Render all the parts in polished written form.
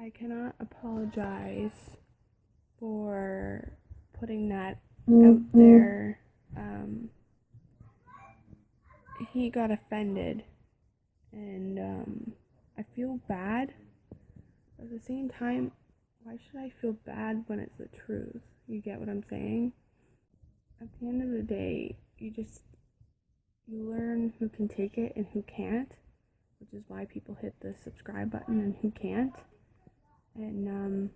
I cannot apologize for putting that out there. He got offended, and I feel bad. At the same time, why should I feel bad when it's the truth? You get what I'm saying? At the end of the day, you learn who can take it and who can't, which is why people hit the subscribe button and who can't. And I'm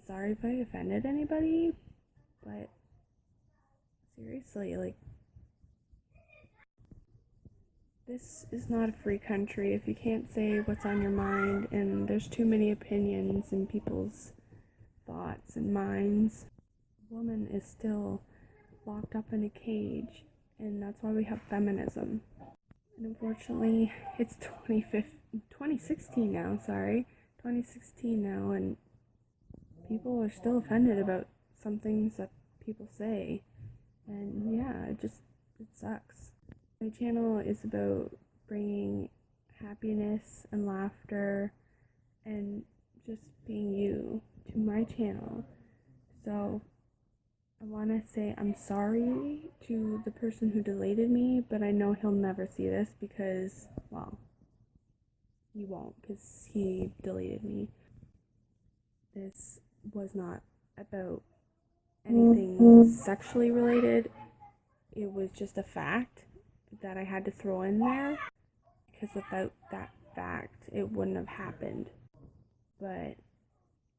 sorry if I offended anybody, but seriously, like, this is not a free country if you can't say what's on your mind, and there's too many opinions in people's thoughts and minds. A woman is still locked up in a cage, and that's why we have feminism. And unfortunately, it's 2016 now, 2016 now, and people are still offended about some things that people say. And yeah, it sucks. My channel is about bringing happiness and laughter and just being you to my channel. So I want to say I'm sorry to the person who deleted me, but I know he'll never see this because, well, he won't because he deleted me. This was not about anything sexually related. It was just a fact that I had to throw in there because without that fact, it wouldn't have happened. But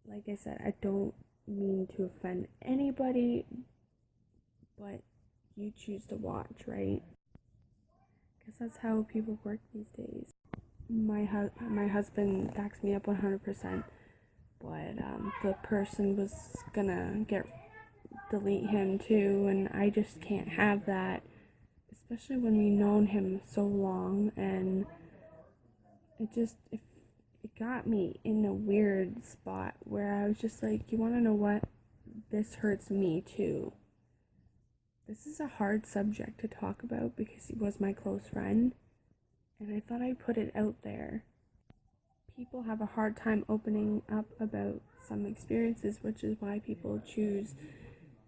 like I said, I don't mean to offend anybody, but you choose to watch, right? Because that's how people work these days. My husband backs me up 100%, but the person was gonna delete him too, and I just can't have that, especially when we've known him so long, and it got me in a weird spot where I was just like, you want to know what? This hurts me too. This is a hard subject to talk about because he was my close friend, and I thought I'd put it out there. People have a hard time opening up about some experiences, which is why people choose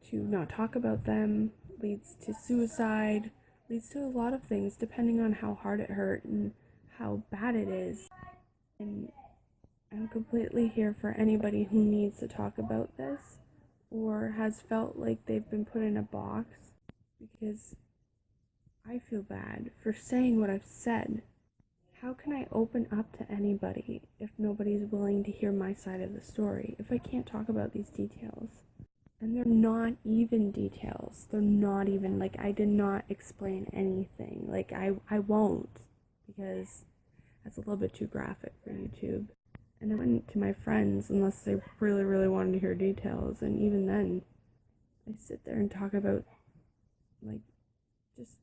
to not talk about them, leads to suicide, leads to a lot of things depending on how hard it hurt and how bad it is. And I'm completely here for anybody who needs to talk about this or has felt like they've been put in a box, because I feel bad for saying what I've said. How can I open up to anybody if nobody's willing to hear my side of the story, if I can't talk about these details? And they're not even details. They're not even, like, I did not explain anything. Like, I won't, because that's a little bit too graphic for YouTube. And I went to my friends unless they really, really wanted to hear details. And even then, I sit there and talk about, like, just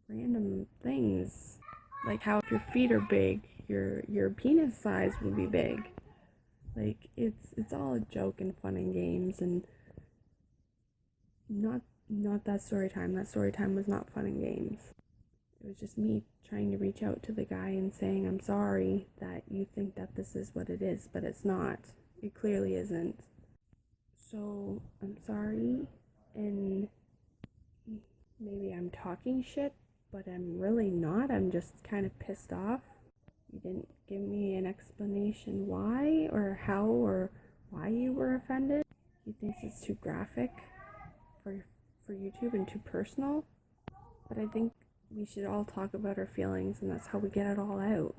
random things. Like how if your feet are big, your penis size will be big. Like, it's all a joke and fun and games, and not that story time. That story time was not fun and games. It was just me trying to reach out to the guy and saying, I'm sorry that you think that this is what it is, but it's not. It clearly isn't. So I'm sorry, and maybe I'm talking shit, but I'm really not. I'm just kind of pissed off. You didn't give me an explanation why or how or why you were offended. He thinks it's too graphic for YouTube and too personal. But I think we should all talk about our feelings, and that's how we get it all out.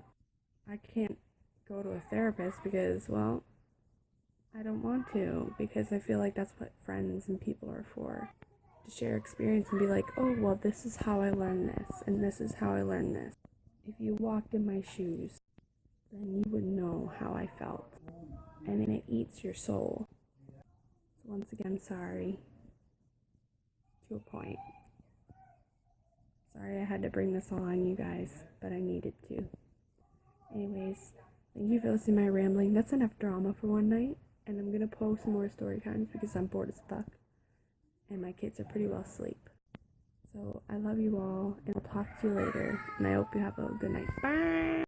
I can't go to a therapist because, well, I don't want to, because I feel like that's what friends and people are for. To share experience and be like, oh, well, this is how I learned this, and this is how I learned this. If you walked in my shoes, then you would know how I felt. And it eats your soul. So once again, sorry. To a point. Sorry I had to bring this all on you guys, but I needed to. Anyways, thank you for listening to my rambling. That's enough drama for one night. And I'm gonna post more story times because I'm bored as fuck. And my kids are pretty well asleep. So I love you all, and I'll talk to you later. And I hope you have a good night. Bye!